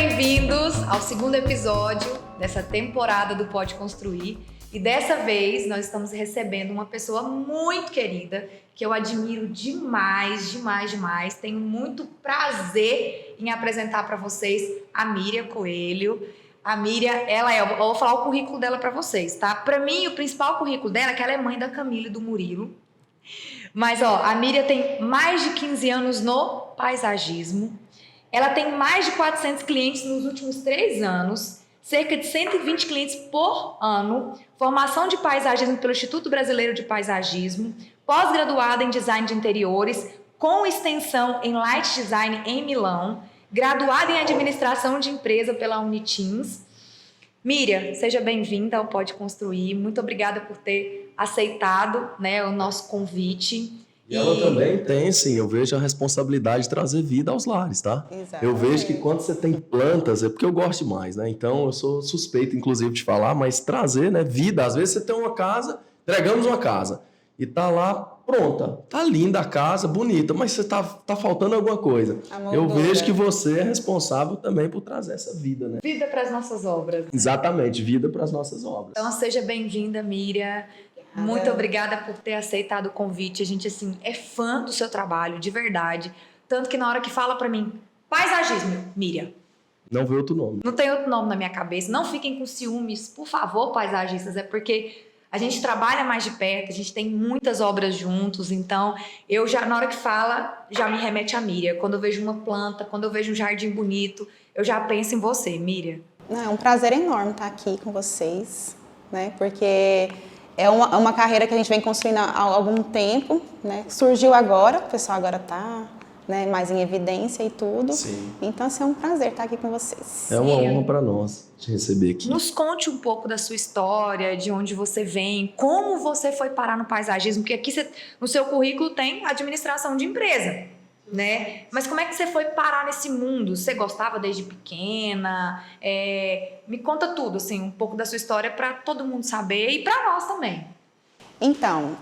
bem-vindos ao segundo episódio dessa temporada do Pode Construir. E dessa vez nós estamos recebendo uma pessoa muito querida, que eu admiro demais, demais, demais. Tenho muito prazer em apresentar para vocês a Miriam Coelho. A Miriam, eu vou falar o currículo dela para vocês, tá? Para mim, o principal currículo dela é que ela é mãe da Camila e do Murilo. Mas, a Miriam tem mais de 15 anos no paisagismo. Ela tem mais de 400 clientes nos últimos 3 anos, cerca de 120 clientes por ano, formação de paisagismo pelo Instituto Brasileiro de Paisagismo, pós-graduada em design de interiores, com extensão em light design em Milão, graduada em administração de empresa pela Uniteams. Miriam, seja bem-vinda ao Pode Construir. Muito obrigada por ter aceitado, né, o nosso convite. E ela também tem, sim, eu vejo a responsabilidade de trazer vida aos lares, tá? Exatamente. Eu vejo que quando você tem plantas, é porque eu gosto demais, né? Então eu sou suspeito, inclusive, de falar, mas trazer, né, vida. Às vezes você tem uma casa, entregamos uma casa e tá lá pronta, tá linda a casa, bonita, mas você tá faltando alguma coisa. Eu vejo que você é responsável também por trazer essa vida, né? Vida para as nossas obras. Exatamente, vida para as nossas obras. Então seja bem-vinda, Miriam. Muito obrigada por ter aceitado o convite. A gente, assim, é fã do seu trabalho, de verdade. Tanto que na hora que fala pra mim, paisagismo, Miriam. Não vê outro nome. Não tem outro nome na minha cabeça. Não fiquem com ciúmes, por favor, paisagistas. É porque a gente trabalha mais de perto, a gente tem muitas obras juntos. Então, eu já, na hora que fala, já me remete a Miriam. Quando eu vejo uma planta, quando eu vejo um jardim bonito, eu já penso em você, Miriam. É um prazer enorme estar aqui com vocês, né? Porque é uma carreira que a gente vem construindo há algum tempo, né? Surgiu agora, o pessoal agora está, né, mais em evidência e tudo. Sim. Então, assim, é um prazer estar aqui com vocês. É uma honra para nós te receber aqui. Nos conte um pouco da sua história, de onde você vem, como você foi parar no paisagismo, porque aqui no seu currículo tem administração de empresa, né? Mas como é que você foi parar nesse mundo? Você gostava desde pequena? Me conta tudo, assim, um pouco da sua história para todo mundo saber e para nós também. Então,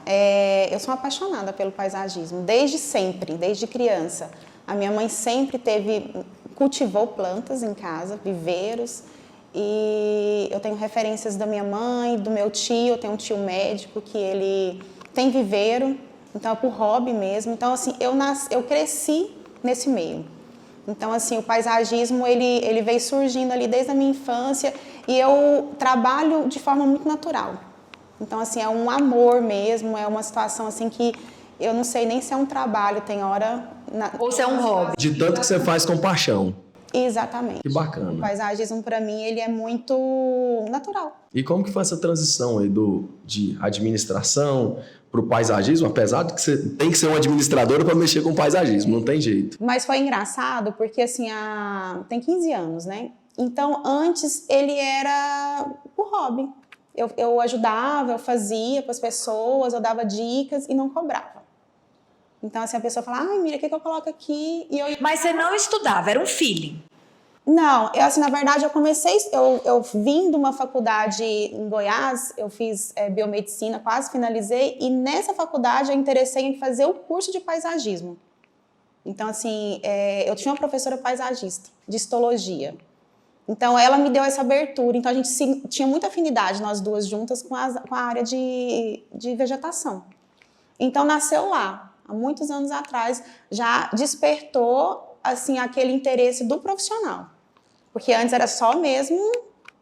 eu sou apaixonada pelo paisagismo, desde sempre, desde criança. A minha mãe sempre cultivou plantas em casa, viveiros, e eu tenho referências da minha mãe, do meu tio. Eu tenho um tio médico que ele tem viveiro, então é por hobby mesmo. Então, assim, eu cresci nesse meio. Então, assim, o paisagismo, ele veio surgindo ali desde a minha infância, e eu trabalho de forma muito natural. Então, assim, é um amor mesmo, é uma situação, assim, que eu não sei nem se é um trabalho, tem hora... Ou se é um hobby. De tanto que você faz com paixão. Exatamente. Que bacana. O paisagismo, para mim, ele é muito natural. E como que foi essa transição aí de administração para o paisagismo? Apesar de que você tem que ser uma administradora para mexer com paisagismo, não tem jeito. Mas foi engraçado porque, assim, tem 15 anos, né? Então, antes, ele era por hobby. Eu ajudava, eu fazia para as pessoas, eu dava dicas e não cobrava. Então, assim, a pessoa fala, ai, Miriam, o que eu coloco aqui? Mas você não estudava, era um feeling. Não, assim, na verdade, eu vim de uma faculdade em Goiás, eu fiz biomedicina, quase finalizei, e nessa faculdade eu interessei em fazer o curso de paisagismo. Então, assim, eu tinha uma professora paisagista, de histologia. Então, ela me deu essa abertura. Então, a gente tinha muita afinidade, nós duas juntas, com a área de vegetação. Então, nasceu lá. Há muitos anos atrás, já despertou, assim, aquele interesse do profissional. Porque antes era só mesmo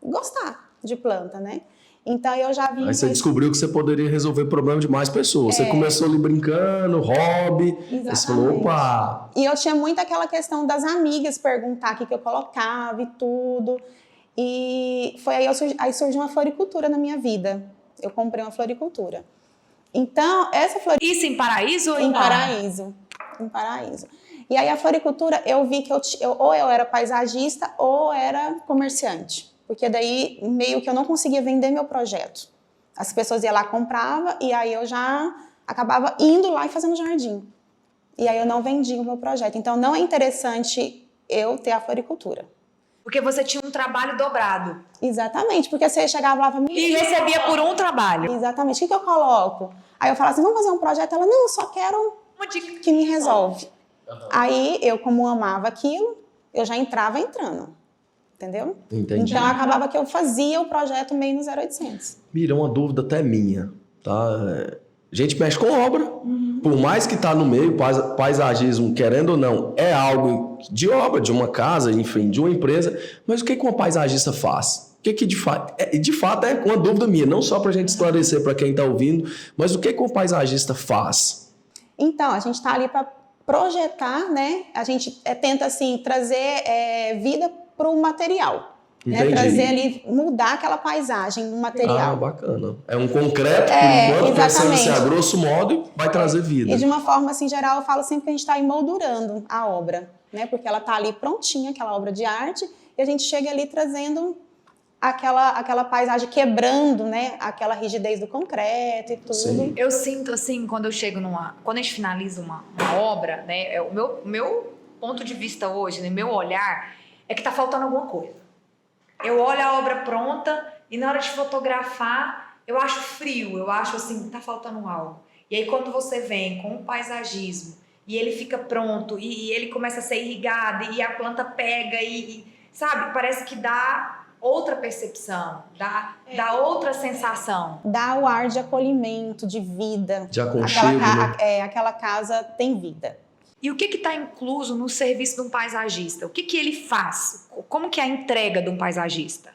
gostar de planta, né? Então, eu já vi... Aí você descobriu que você poderia resolver o problema de mais pessoas. Você começou ali brincando, hobby. Exatamente. Aí você falou, opa... E eu tinha muito aquela questão das amigas perguntar o que eu colocava e tudo. E foi aí surgiu uma floricultura na minha vida. Eu comprei uma floricultura. Então, essa floricultura... Isso em Paraíso ou em Paraíso? Em Paraíso. E aí, a floricultura, eu vi que ou eu era paisagista ou era comerciante. Porque daí, meio que eu não conseguia vender meu projeto. As pessoas iam lá, compravam, e aí eu já acabava indo lá e fazendo jardim. E aí eu não vendia o meu projeto. Então, não é interessante eu ter a floricultura. Porque você tinha um trabalho dobrado. Exatamente, porque você chegava lá e falava... E recebia por um trabalho. Exatamente. O que eu coloco? Aí eu falava assim, vamos fazer um projeto? Ela, não, só quero Uma dica que me resolve. Aí, eu como amava aquilo, eu já entrava entrando. entendeu? Entendi. Então acabava que eu fazia o projeto meio no 0800. Mira, uma dúvida até minha, tá? A gente mexe com obra, por mais que tá no meio, paisagismo, querendo ou não, é algo de obra, de uma casa, enfim, de uma empresa, mas o que uma paisagista faz? O que de fato é uma dúvida minha, não só pra gente esclarecer para quem tá ouvindo, mas o que um paisagista faz? Então, a gente está ali para projetar, né? A gente tenta, assim, trazer vida para o material. Né? Trazer ali, mudar aquela paisagem no material. Ah, bacana. É um concreto, por enquanto, pensando assim, a grosso modo, vai trazer vida. E de uma forma, assim, geral, eu falo sempre que a gente está emoldurando a obra, né? Porque ela está ali prontinha, aquela obra de arte, e a gente chega ali trazendo aquela paisagem, quebrando, né? Aquela rigidez do concreto e tudo. Sim. Eu sinto, assim, quando eu chego quando a gente finaliza uma obra, né? O meu ponto de vista hoje, né, meu olhar, é que tá faltando alguma coisa. Eu olho a obra pronta e na hora de fotografar, eu acho frio, eu acho assim, tá faltando algo. E aí quando você vem com o paisagismo e ele fica pronto e ele começa a ser irrigado e a planta pega sabe, parece que dá outra percepção, dá outra sensação. Dá o ar de acolhimento, de vida. De aconchego, né? Aquela casa tem vida. E o que está incluso no serviço de um paisagista? O que ele faz? Como que é a entrega de um paisagista?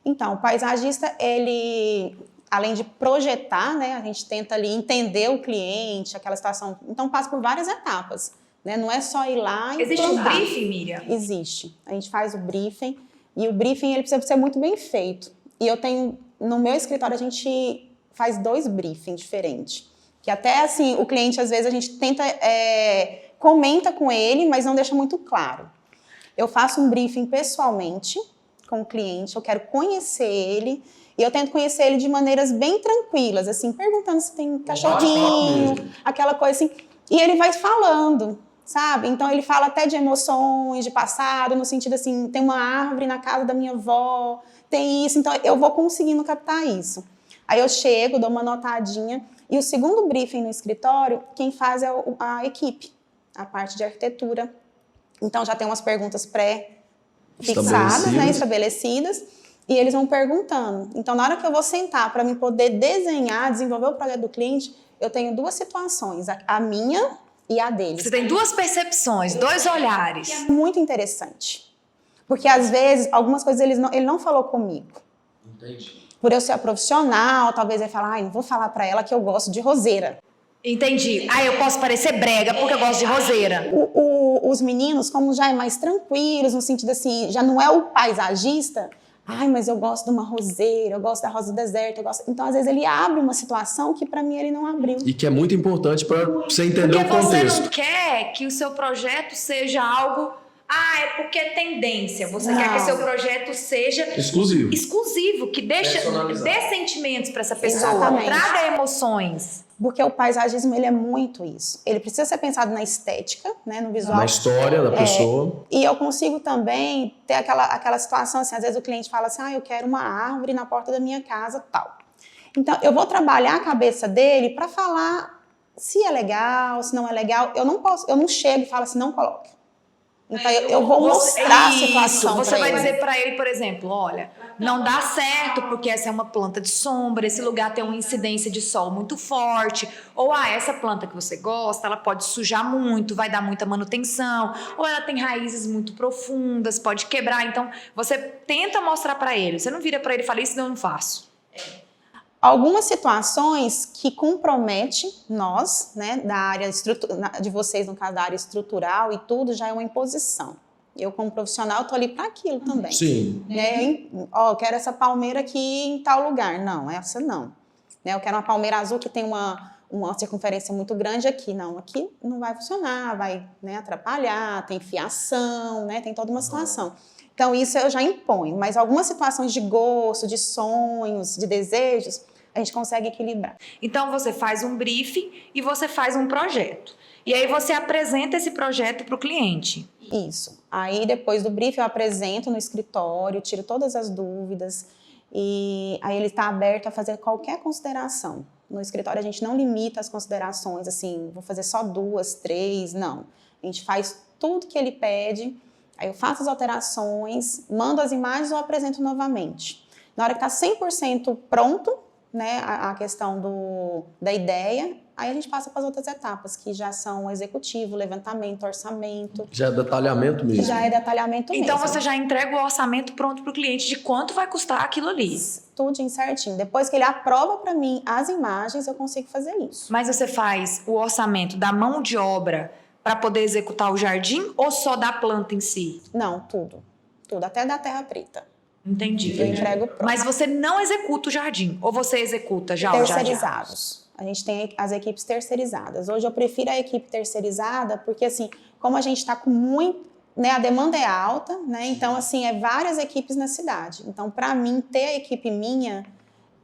Então, o paisagista, ele, além de projetar, né, a gente tenta ali entender o cliente, aquela situação. Então, passa por várias etapas. Né? Não é só ir lá e Existe plantar. um briefing, Miriam? Existe. A gente faz o briefing. E o briefing, ele precisa ser muito bem feito. E eu tenho, no meu escritório, a gente faz 2 briefings diferentes. Que até, assim, o cliente, às vezes, a gente tenta... comenta com ele, mas não deixa muito claro. Eu faço um briefing pessoalmente com o cliente, eu quero conhecer ele, e eu tento conhecer ele de maneiras bem tranquilas, assim, perguntando se tem cachorrinho, aquela coisa assim, e ele vai falando, sabe? Então ele fala até de emoções, de passado, no sentido assim, tem uma árvore na casa da minha avó, tem isso, então eu vou conseguindo captar isso. Aí eu chego, dou uma notadinha, e o segundo briefing no escritório, quem faz é a equipe, a parte de arquitetura. Então já tem umas perguntas pré-fixadas, né, estabelecidas, e eles vão perguntando. Então na hora que eu vou sentar para me poder desenhar, desenvolver o projeto do cliente, eu tenho 2 situações, a minha e a deles. Você tem 2 percepções, 2 olhares. É muito interessante, porque às vezes algumas coisas ele não falou comigo. Entendi. Por eu ser a profissional, talvez ele fale, não vou falar para ela que eu gosto de roseira. Entendi. Eu posso parecer brega porque eu gosto de roseira. Os meninos, como já é mais tranquilos, no sentido assim, já não é o paisagista, mas eu gosto de uma roseira, eu gosto da rosa do deserto, Então, às vezes, ele abre uma situação que, para mim, ele não abriu. E que é muito importante para você entender o contexto. Porque você não quer que o seu projeto seja algo... é porque é tendência. Você quer que seu projeto seja... Exclusivo, que dê sentimentos para essa pessoa. Exatamente. Traga emoções. Porque o paisagismo, ele é muito isso. Ele precisa ser pensado na estética, né, no visual. Na história da pessoa. E eu consigo também ter aquela situação, assim, às vezes o cliente fala assim, eu quero uma árvore na porta da minha casa, tal. Então, eu vou trabalhar a cabeça dele para falar se é legal, se não é legal. Eu não chego e falo assim, não coloque. Então, eu vou mostrar a situação. Você vai dizer para ele, por exemplo, olha, não dá certo porque essa é uma planta de sombra, esse lugar tem uma incidência de sol muito forte, ou essa planta que você gosta, ela pode sujar muito, vai dar muita manutenção, ou ela tem raízes muito profundas, pode quebrar. Então, você tenta mostrar para ele, você não vira para ele e fala, isso não faço. Algumas situações que comprometem nós, né, da área de vocês, no caso da área estrutural e tudo, já é uma imposição. Eu, como profissional, estou ali para aquilo também. Sim. Né? Eu quero essa palmeira aqui em tal lugar. Não, essa não. Né? Eu quero uma palmeira azul que tem uma circunferência muito grande aqui. Não, aqui não vai funcionar, vai, né, atrapalhar, tem fiação, né, tem toda uma situação. Então, isso eu já imponho. Mas algumas situações de gosto, de sonhos, de desejos, a gente consegue equilibrar. Então, você faz um briefing e você faz um projeto. E aí, você apresenta esse projeto para o cliente. Isso. Aí, depois do briefing, eu apresento no escritório, tiro todas as dúvidas. E aí, ele está aberto a fazer qualquer consideração. No escritório, a gente não limita as considerações, assim, vou fazer só 2, 3, não. A gente faz tudo que ele pede. Aí eu faço as alterações, mando as imagens ou apresento novamente. Na hora que está 100% pronto, né, a questão da ideia, aí a gente passa para as outras etapas, que já são executivo, levantamento, orçamento. Já é detalhamento mesmo. Já é detalhamento mesmo. Então você já entrega o orçamento pronto para o cliente de quanto vai custar aquilo ali. Tudinho certinho. Depois que ele aprova para mim as imagens, eu consigo fazer isso. Mas você faz o orçamento da mão de obra para poder executar o jardim ou só da planta em si? Não, tudo. Tudo, até da terra preta. Entendi. Eu entrego pronto. Mas você não executa o jardim? Ou você executa já o jardim? Terceirizados. A gente tem as equipes terceirizadas. Hoje eu prefiro a equipe terceirizada porque, assim, como a gente está com muito... Né, a demanda é alta, né? Então, assim, várias equipes na cidade. Então, para mim, ter a equipe minha...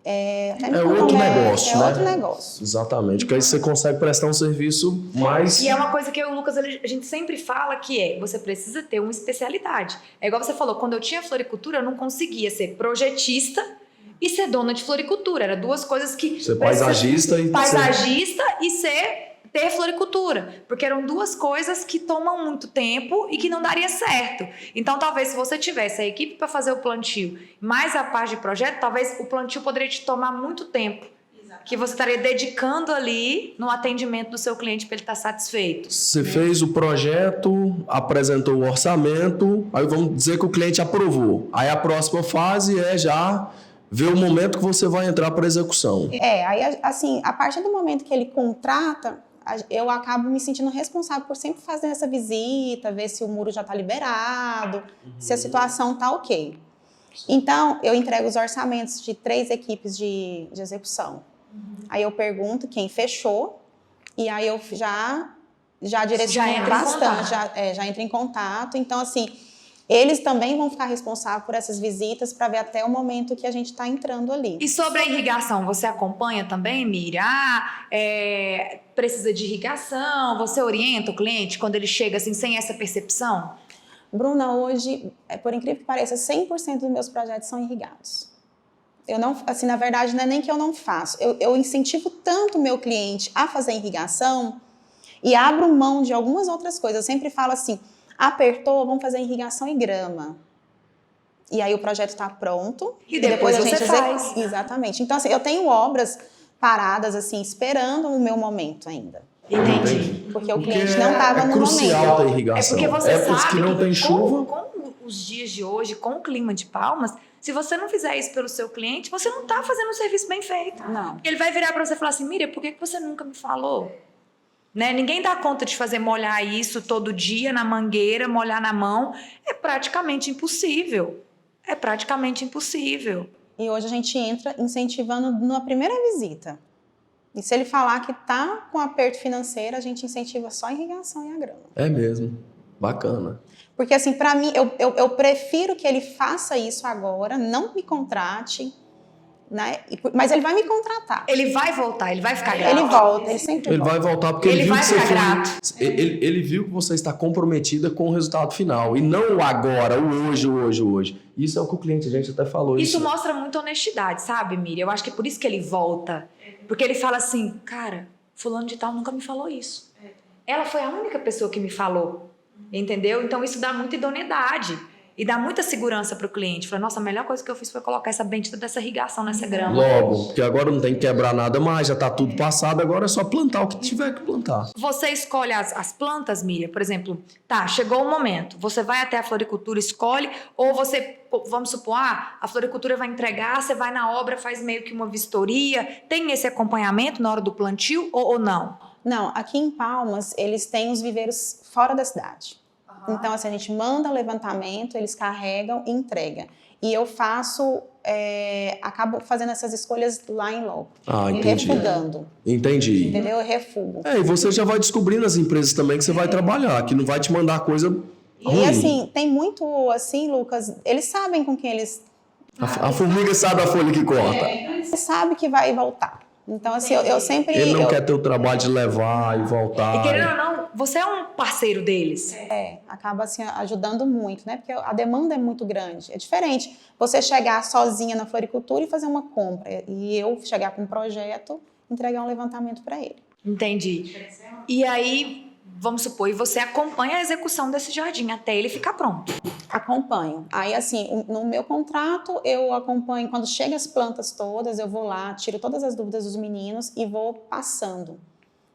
É outro negócio, né? É outro negócio. Exatamente, porque aí você consegue prestar um serviço mais... E é uma coisa que eu e o Lucas, a gente sempre fala que você precisa ter uma especialidade. É igual você falou, quando eu tinha floricultura, eu não conseguia ser projetista e ser dona de floricultura. Eram duas coisas que... Ser paisagista e... Paisagista e ter floricultura, porque eram duas coisas que tomam muito tempo e que não daria certo. Então, talvez se você tivesse a equipe para fazer o plantio, mais a parte de projeto, talvez o plantio poderia te tomar muito tempo, que você estaria dedicando ali no atendimento do seu cliente para ele estar satisfeito. Você fez o projeto, apresentou o orçamento, aí vamos dizer que o cliente aprovou. Aí a próxima fase é já ver o momento que você vai entrar para execução. Aí assim, a partir do momento que ele contrata, eu acabo me sentindo responsável por sempre fazer essa visita, ver se o muro já está liberado, se a situação está ok. Então, eu entrego os orçamentos de 3 equipes de execução. Aí eu pergunto quem fechou, e aí eu já direciono bastante, já entro em contato. Então, assim, eles também vão ficar responsáveis por essas visitas para ver até o momento que a gente está entrando ali. E sobre a irrigação, você acompanha também, Miriam? Precisa de irrigação? Você orienta o cliente quando ele chega assim, sem essa percepção? Bruna, hoje, por incrível que pareça, 100% dos meus projetos são irrigados. Eu não, assim, na verdade, não é nem que eu não faço. Eu incentivo tanto o meu cliente a fazer irrigação e abro mão de algumas outras coisas. Eu sempre falo assim, apertou, vamos fazer irrigação e grama. E aí o projeto está pronto. E depois a gente faz. Exatamente. Então, assim, eu tenho obras paradas, assim, esperando o meu momento ainda. Entendi. Porque o cliente não estava no momento. É crucial a irrigação. É porque você sabe que não tem chuva. Com os dias de hoje, com o clima de Palmas, se você não fizer isso pelo seu cliente, você não está fazendo um serviço bem feito. Não. Ele vai virar para você e falar assim, Miriam, por que você nunca me falou? Né? Ninguém dá conta de fazer molhar isso todo dia na mangueira, molhar na mão. É praticamente impossível. É praticamente impossível. E hoje a gente entra incentivando na primeira visita. E se ele falar que está com aperto financeiro, a gente incentiva só a irrigação e a grama. É mesmo. Bacana. Porque, assim, para mim, eu prefiro que ele faça isso agora, não me contrate, né? Mas ele vai me contratar. Ele vai voltar, ele vai ficar grato. Ele volta, ele sempre volta. Ele vai voltar porque Ele ele viu vai que você ficar grato. Ele viu que você está comprometida com o resultado final. E não o agora, o hoje. Isso é o que o cliente, a gente até falou. Isso mostra muita honestidade, sabe, Miriam? Eu acho que é por isso que ele volta. Porque ele fala assim, cara, fulano de tal nunca me falou isso. Ela foi a única pessoa que me falou. Entendeu? Então isso dá muita idoneidade. E dá muita segurança para o cliente. Fala, nossa, a melhor coisa que eu fiz foi colocar essa bendita dessa irrigação nessa grama. Logo, porque agora não tem que quebrar nada mais, já está tudo passado, agora é só plantar o que tiver que plantar. Você escolhe as plantas, Miriam, por exemplo, tá, chegou o momento, você vai até a floricultura, escolhe, ou você, vamos supor, a floricultura vai entregar, você vai na obra, faz meio que uma vistoria, tem esse acompanhamento na hora do plantio ou não? Não, aqui em Palmas, eles têm os viveiros fora da cidade. Então, assim, a gente manda levantamento, eles carregam e entregam. E eu acabo fazendo essas escolhas lá em loco. Entendi. Refugando. Entendi. Entendeu? Eu refugo. E você já vai descobrindo as empresas também que você vai trabalhar, que não vai te mandar coisa ruim. E assim, tem muito, assim, Lucas, eles sabem com quem eles... A formiga sabe a folha que corta. Você sabe que vai voltar. Então, assim, eu sempre... Ele não quer ter o trabalho de levar e voltar. E querendo ou não, você é um parceiro deles. Acaba assim, ajudando muito, né? Porque a demanda é muito grande. É diferente você chegar sozinha na floricultura e fazer uma compra. E eu chegar com um projeto, entregar um levantamento para ele. Entendi. E aí, vamos supor, e você acompanha a execução desse jardim até ele ficar pronto. Acompanho. Aí, assim, no meu contrato, eu acompanho, quando chegam as plantas todas, eu vou lá, tiro todas as dúvidas dos meninos e vou passando,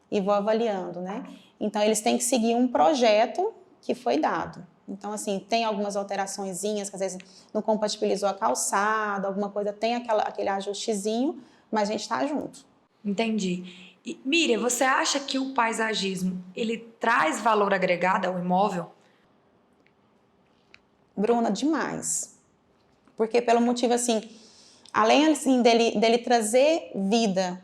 e vou avaliando, né? Então, eles têm que seguir um projeto que foi dado. Então, assim, tem algumas alteraçõezinhas, que às vezes não compatibilizou a calçada, alguma coisa, tem aquele ajustezinho, mas a gente tá junto. Entendi. E, Miriam, você acha que o paisagismo, ele traz valor agregado ao imóvel? Bruna, demais. Porque pelo motivo, assim, além assim, dele trazer vida,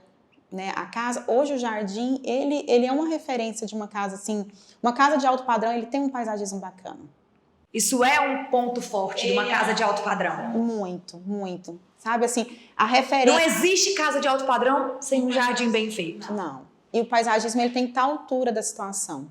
né, à casa, hoje o jardim, ele é uma referência de uma casa, assim, uma casa de alto padrão, ele tem um paisagismo bacana. Isso é um ponto forte de uma casa de alto padrão? Muito, muito. Sabe, assim, a referência... Não existe casa de alto padrão sem um jardim bem feito. Não. E o paisagismo, ele tem que estar à altura da situação.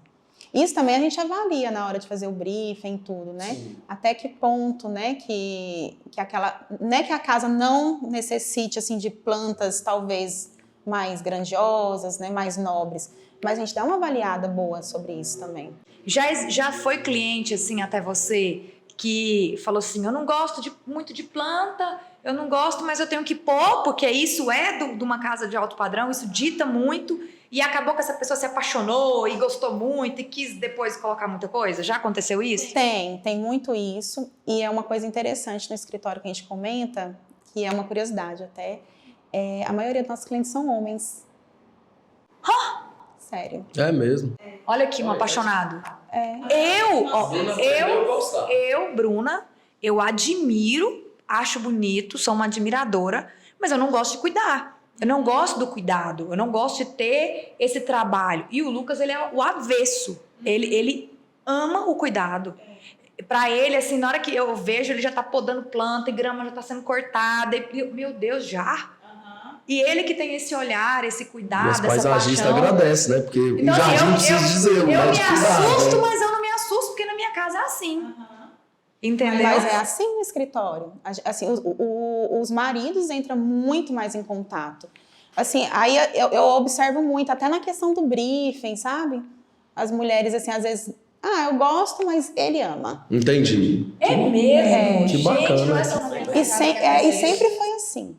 Isso também a gente avalia na hora de fazer o briefing, tudo, né? Sim. Até que ponto, né, que a casa não necessite, assim, de plantas, talvez, mais grandiosas, né, mais nobres. Mas a gente dá uma avaliada boa sobre isso também. Já foi cliente, assim, até você, que falou assim, eu não gosto muito de planta, eu não gosto, mas eu tenho que pôr, porque isso é de uma casa de alto padrão, isso dita muito, e acabou que essa pessoa se apaixonou e gostou muito e quis depois colocar muita coisa? Já aconteceu isso? Tem muito isso, e é uma coisa interessante no escritório que a gente comenta, que é uma curiosidade até, a maioria dos nossos clientes são homens. Sério. É mesmo. Olha aqui, um apaixonado. Bruna, eu admiro, acho bonito, sou uma admiradora, mas eu não gosto de cuidar. Eu não gosto do cuidado, eu não gosto de ter esse trabalho. E o Lucas, ele é o avesso. Ele ama o cuidado. Pra ele, assim, na hora que eu vejo, ele já tá podando planta e grama já tá sendo cortada. E, meu Deus, já? E ele que tem esse olhar, esse cuidado, essa paixão. Mas paisagista agradece, né? Porque então, o jardim precisa dizer. Eu me assusto, mas eu não me assusto, porque na minha casa é assim. Entendeu? Mas é assim no escritório. Assim, os maridos entram muito mais em contato. Assim, aí eu observo muito, até na questão do briefing, sabe? As mulheres, assim, às vezes... eu gosto, mas ele ama. Entendi. É mesmo? Que bacana. Gente, não é só e sempre foi assim.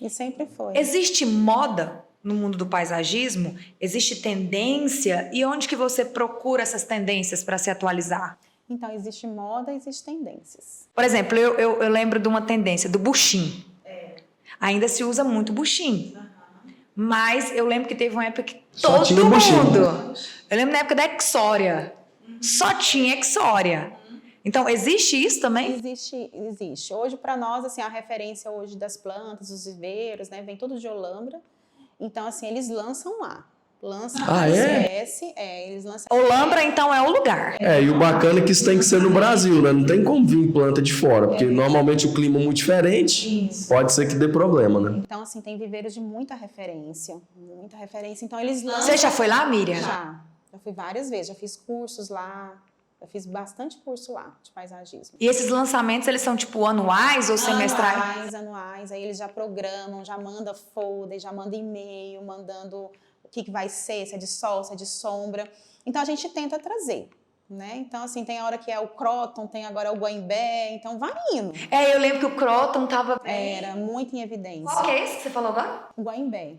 E sempre foi. Existe moda no mundo do paisagismo? Existe tendência? E onde que você procura essas tendências para se atualizar? Então, existe moda, existe tendências. Por exemplo, eu lembro de uma tendência do buchim. Ainda se usa muito buchim. Mas eu lembro que teve uma época que todo mundo... Eu lembro na época da Exória. Só tinha Exória. Então, existe isso também? Existe. Hoje, para nós, assim, a referência hoje das plantas, dos viveiros, né, vem tudo de Olambra. Então, assim, eles lançam lá. Lançam eles lançam... Olambra, então, é o lugar. E o bacana é que isso tem que ser no Brasil, né? Não tem como vir planta de fora, porque normalmente o clima é muito diferente, pode ser que dê problema, né? Então, assim, tem viveiros de muita referência. Então, eles lançam... Você já foi lá, Miriam? Já fui várias vezes, já fiz cursos lá. Eu fiz bastante curso lá, de paisagismo. E esses lançamentos, eles são, tipo, anuais ou semestrais? Anuais. Aí eles já programam, já mandam folder, já mandam e-mail, mandando o que vai ser, se é de sol, se é de sombra. Então, a gente tenta trazer, né? Então, assim, tem a hora que é o Croton, tem agora o Guaimbé, então vai indo. Eu lembro que o Croton tava... Era muito em evidência. Qual que é esse que você falou agora? O Guaimbé.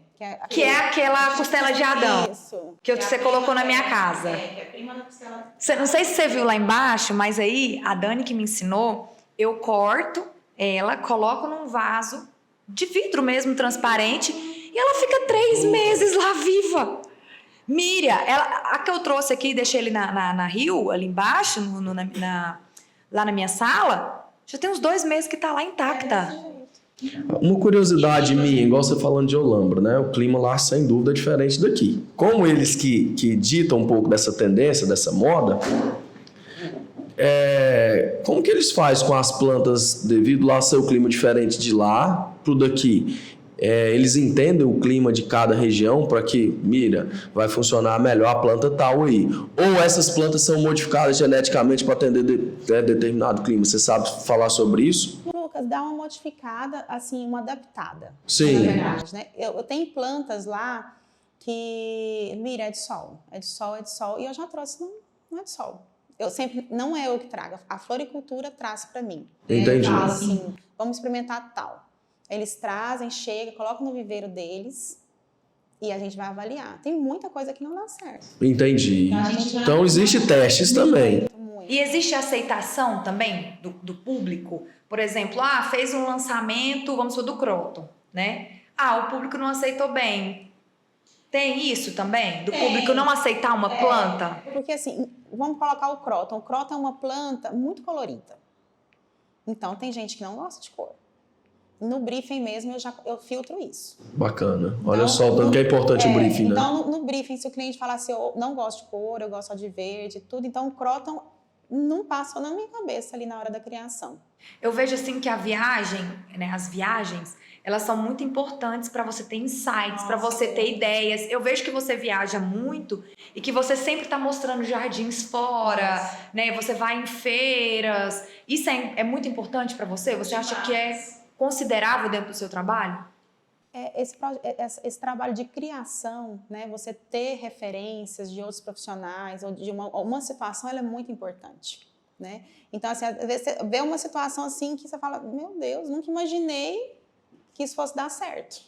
Que é aquela costela de Adão. Isso. Que você colocou na minha casa. Que é a prima da costela. Não sei se você viu lá embaixo, mas aí a Dani que me ensinou, eu corto ela, coloco num vaso de vidro mesmo, transparente, e ela fica 3 meses lá viva. Miriam, a que eu trouxe aqui, deixei ele na Rio, ali embaixo, lá na minha sala, já tem uns 2 meses que tá lá intacta. Uma curiosidade minha, igual você falando de Olambra, né? O clima lá, sem dúvida, é diferente daqui. Como eles que ditam um pouco dessa tendência, dessa moda, como que eles fazem com as plantas devido lá ser o clima diferente de lá pro daqui? Eles entendem o clima de cada região para que, mira, vai funcionar melhor a planta tal aí. Ou essas plantas são modificadas geneticamente para atender determinado clima. Você sabe falar sobre isso? Lucas, dá uma modificada, assim, uma adaptada. Sim. Na verdade, né? Eu tenho plantas lá que, Mira, é de sol, é de sol, é de sol. E eu já trouxe, não é de sol. Eu sempre, não é eu que trago, a floricultura traz para mim. Entendi. Eu falo assim, vamos experimentar tal. Eles trazem, chegam, colocam no viveiro deles e a gente vai avaliar. Tem muita coisa que não dá certo. Entendi. Então, existe testes também. E existe aceitação também do público? Por exemplo, fez um lançamento, vamos supor, do Croton, né? O público não aceitou bem. Tem isso também? Do público não aceitar uma planta? Porque assim, vamos colocar o Croton. O Croton é uma planta muito colorida. Então, tem gente que não gosta de cor. No briefing mesmo, eu filtro isso. Bacana. Olha só o tanto que é importante o briefing, né? Então, no briefing, se o cliente falar assim, eu não gosto de cor, eu gosto só de verde, tudo, então o Croton não passou na minha cabeça ali na hora da criação. Eu vejo assim que a viagem, né, as viagens, elas são muito importantes para você ter insights, para você ter ideias. Eu vejo que você viaja muito e que você sempre está mostrando jardins fora, né? Você vai em feiras. Isso é muito importante para você? Você acha que é considerável dentro do seu trabalho? Esse trabalho de criação, né? Você ter referências de outros profissionais ou de uma situação, ela é muito importante, né? Então, assim, às vezes você vê uma situação assim que você fala, meu Deus, nunca imaginei que isso fosse dar certo.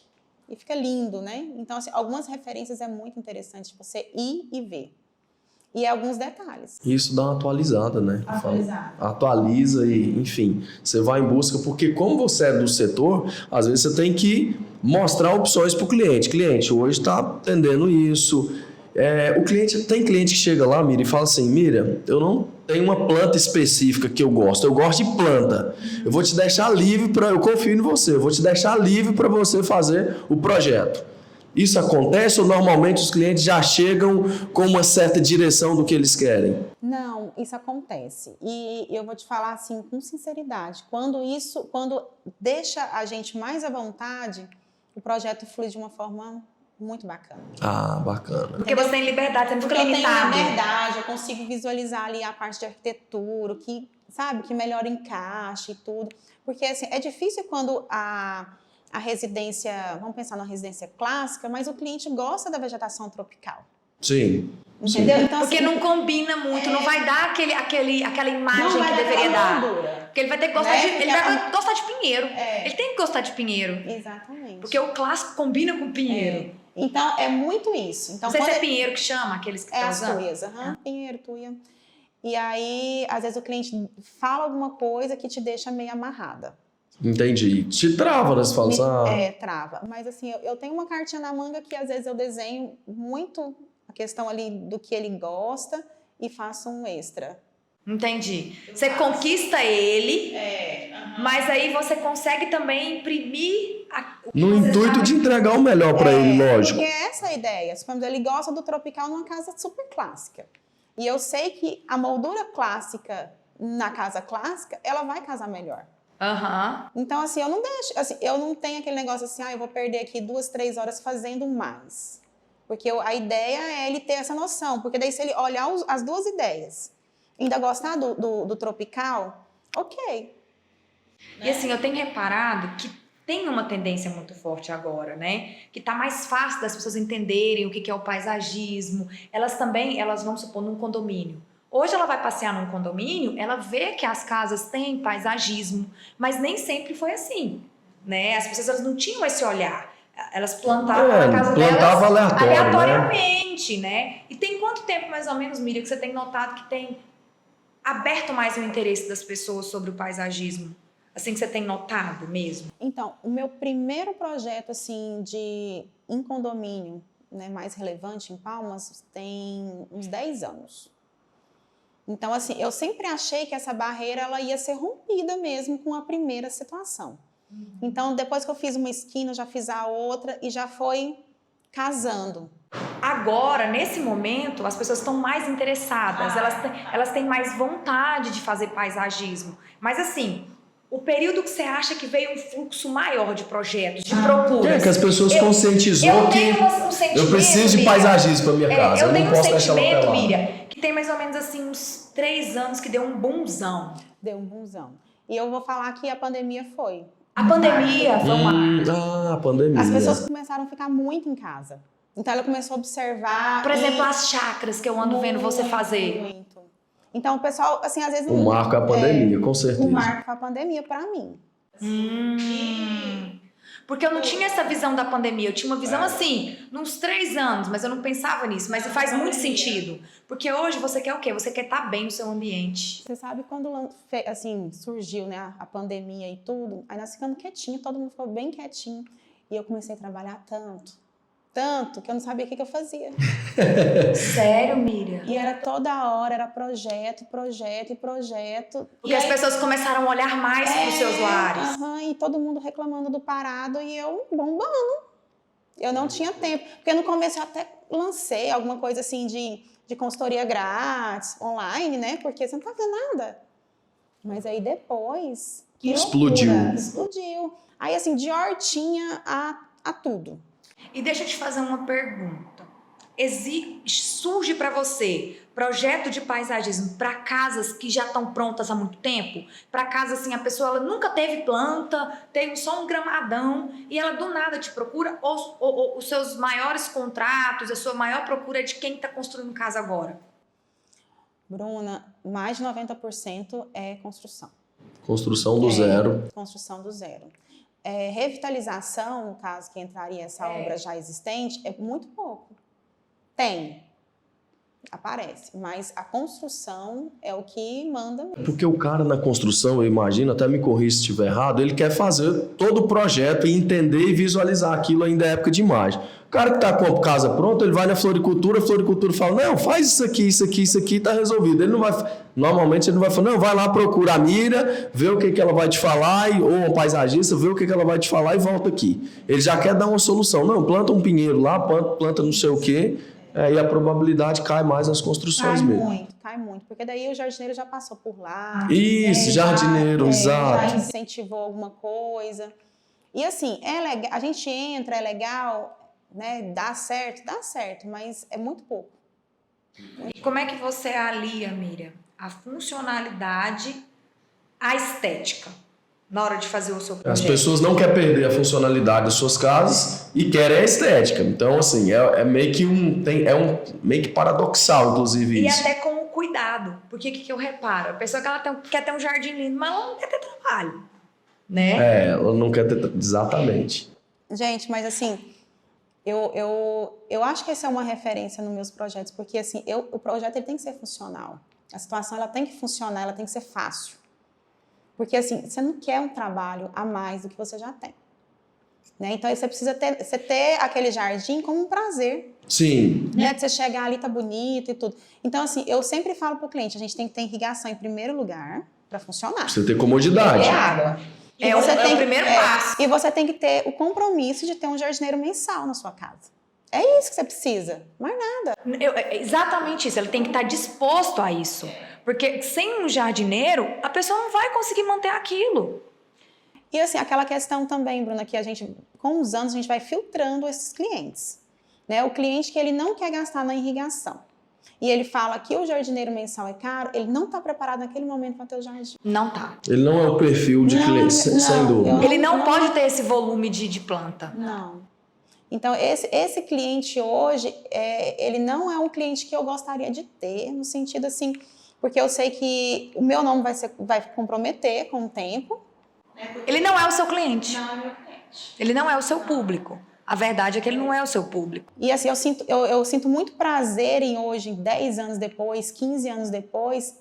E fica lindo, né? Então, assim, algumas referências é muito interessante você ir e ver. E alguns detalhes. Isso dá uma atualizada, né? Atualiza e, enfim, você vai em busca, porque como você é do setor, às vezes você tem que mostrar opções para o cliente. Cliente, hoje está atendendo isso. Tem cliente que chega lá, Mira, e fala assim, Mira, eu não tenho uma planta específica que eu gosto de planta. Eu vou te deixar livre eu confio em você, eu vou te deixar livre para você fazer o projeto. Isso acontece ou normalmente os clientes já chegam com uma certa direção do que eles querem? Não, isso acontece. E eu vou te falar assim com sinceridade, quando deixa a gente mais à vontade, o projeto flui de uma forma muito bacana. Bacana. Porque você tem liberdade, você não fica limitado. Eu tenho liberdade, eu consigo visualizar ali a parte de arquitetura, que melhor encaixe e tudo. Porque assim, é difícil quando a residência, vamos pensar na residência clássica, mas o cliente gosta da vegetação tropical. Sim. Entendeu? Então, porque assim, não combina muito, não vai dar aquela imagem que deveria dar. Porque ele vai ter que gostar ele vai gostar de pinheiro. Ele tem que gostar de pinheiro. Exatamente. Porque o clássico combina com pinheiro. Então, é muito isso. Então, não sei se é pinheiro que chama, aqueles que estão usando. É as tuias, pinheiro, tuia. E aí, às vezes o cliente fala alguma coisa que te deixa meio amarrada. Entendi. Te trava, né? Você fala assim, trava. Mas assim, eu tenho uma cartinha na manga que às vezes eu desenho muito a questão ali do que ele gosta e faço um extra. Entendi. Você conquista ele, mas aí você consegue também imprimir... no intuito de entregar o melhor para ele, lógico. Porque é essa a ideia. Ele gosta do tropical numa casa super clássica. E eu sei que a moldura clássica na casa clássica, ela vai casar melhor. Então, assim, eu não deixo, assim, eu não tenho aquele negócio assim, eu vou perder aqui 2, 3 horas fazendo mais. Porque a ideia é ele ter essa noção, porque daí se ele olhar as duas ideias, ainda gostar do tropical, ok. E assim, eu tenho reparado que tem uma tendência muito forte agora, né? Que tá mais fácil das pessoas entenderem o que é o paisagismo. Elas vamos supor, num condomínio. Hoje ela vai passear num condomínio, ela vê que as casas têm paisagismo, mas nem sempre foi assim, né? As pessoas elas não tinham esse olhar. Elas plantavam a casa delas aleatoriamente, né? E tem quanto tempo, mais ou menos, Miriam, que você tem notado que tem aberto mais o interesse das pessoas sobre o paisagismo? Assim que você tem notado mesmo? Então, o meu primeiro projeto, assim, em condomínio, né, mais relevante em Palmas, tem uns 10 anos. Então, assim, eu sempre achei que essa barreira ela ia ser rompida mesmo com a primeira situação. Então, depois que eu fiz uma esquina, eu já fiz a outra e já foi casando. Agora, nesse momento, as pessoas estão mais interessadas, elas têm mais vontade de fazer paisagismo. Mas, assim, o período que você acha que veio um fluxo maior de projetos, de procuras... que as pessoas conscientizou que eu preciso de paisagismo para minha casa. Eu tenho não posso um deixar ela sentimento, pelada. Miriam, que tem mais ou menos assim uns 3 anos que deu um boomzão. Deu um boomzão. E eu vou falar que a pandemia foi. A pandemia foi uma... A pandemia. As pessoas começaram a ficar muito em casa. Então ela começou a observar. Por exemplo, as chakras que eu ando vendo você fazer. Muito. Então o pessoal, assim, às vezes... O marco é a pandemia, com certeza. O marco é a pandemia pra mim. Porque eu não tinha essa visão da pandemia, eu tinha uma visão assim, nos 3 anos, mas eu não pensava nisso, mas faz muito sentido. Porque hoje você quer o quê? Você quer estar bem no seu ambiente. Você sabe quando assim, surgiu, né, a pandemia e tudo, aí nós ficamos quietinhos, todo mundo ficou bem quietinho. E eu comecei a trabalhar tanto, que eu não sabia o que eu fazia. Sério, Miriam? E era toda hora, era projeto. Porque as pessoas começaram a olhar mais para os seus lares. E todo mundo reclamando do parado e eu bombando. Eu não tinha tempo. Porque no começo eu até lancei alguma coisa assim de consultoria grátis, online, né? Porque você não tá fazendo nada. Mas aí depois... Explodiu. Explodiu. Aí assim, de hortinha a tudo. E deixa eu te fazer uma pergunta. Surge para você projeto de paisagismo para casas que já estão prontas há muito tempo? Para casas assim, a pessoa ela nunca teve planta, teve só um gramadão e ela do nada te procura? Ou os seus maiores contratos, a sua maior procura é de quem está construindo casa agora? Bruna, mais de 90% é construção. Construção do zero. Construção do zero. Revitalização, no caso que entraria essa obra já existente, é muito pouco. Aparece, mas a construção é o que manda mesmo. Porque o cara na construção, eu imagino, até me corrija se estiver errado, ele quer fazer todo o projeto e entender e visualizar aquilo ainda é época de imagem. O cara que está com a casa pronta, ele vai na floricultura, a floricultura fala, não, faz isso aqui, tá resolvido. Ele não vai, normalmente ele não vai falar, não, vai lá, procura a Mira, vê o que ela vai te falar, ou um paisagista, vê o que ela vai te falar e volta aqui. Ele já quer dar uma solução. Não, planta um pinheiro lá, planta não sei o quê, e a probabilidade cai mais nas construções mesmo. Cai muito, porque daí o jardineiro já passou por lá. Isso, jardineiro, exato. Já incentivou alguma coisa. E assim, é legal, a gente entra, é legal, né? Dá certo, mas é muito pouco. E como é que você alia, Miriam, a funcionalidade à estética na hora de fazer o seu projeto? As pessoas não querem perder a funcionalidade das suas casas e querem a estética. Então, assim, é meio que meio que paradoxal, inclusive, isso. E até com o cuidado. Porque o que eu reparo? A pessoa que ela quer ter um jardim lindo, mas ela não quer ter trabalho, né? Ela não quer ter... Exatamente. Gente, mas assim... Eu acho que essa é uma referência nos meus projetos, porque assim, o projeto ele tem que ser funcional. A situação ela tem que funcionar, ela tem que ser fácil. Porque assim, você não quer um trabalho a mais do que você já tem. Né? Então você precisa ter aquele jardim como um prazer. Sim. Né? De você chegar ali, tá bonito e tudo. Então assim, eu sempre falo pro cliente, a gente tem que ter irrigação em primeiro lugar para funcionar. Você ter comodidade. Ter água. É o primeiro passo. E você tem que ter o compromisso de ter um jardineiro mensal na sua casa. É isso que você precisa, mais nada. Exatamente isso, ele tem que estar disposto a isso. Porque sem um jardineiro, a pessoa não vai conseguir manter aquilo. E assim, aquela questão também, Bruna, que a gente, com os anos, a gente vai filtrando esses clientes. Né? O cliente que ele não quer gastar na irrigação. E ele fala que o jardineiro mensal é caro, ele não está preparado naquele momento para ter o jardim. Não tá. Ele não é o perfil de cliente, sem dúvida. Ele não pode ter esse volume de planta. Não. Então, esse cliente hoje, ele não é um cliente que eu gostaria de ter, no sentido assim, porque eu sei que o meu nome vai comprometer com o tempo. Ele não é o seu cliente. Não é meu cliente. Ele não é o seu público. A verdade é que ele não é o seu público. E assim, eu sinto muito prazer em hoje, 10 anos depois, 15 anos depois,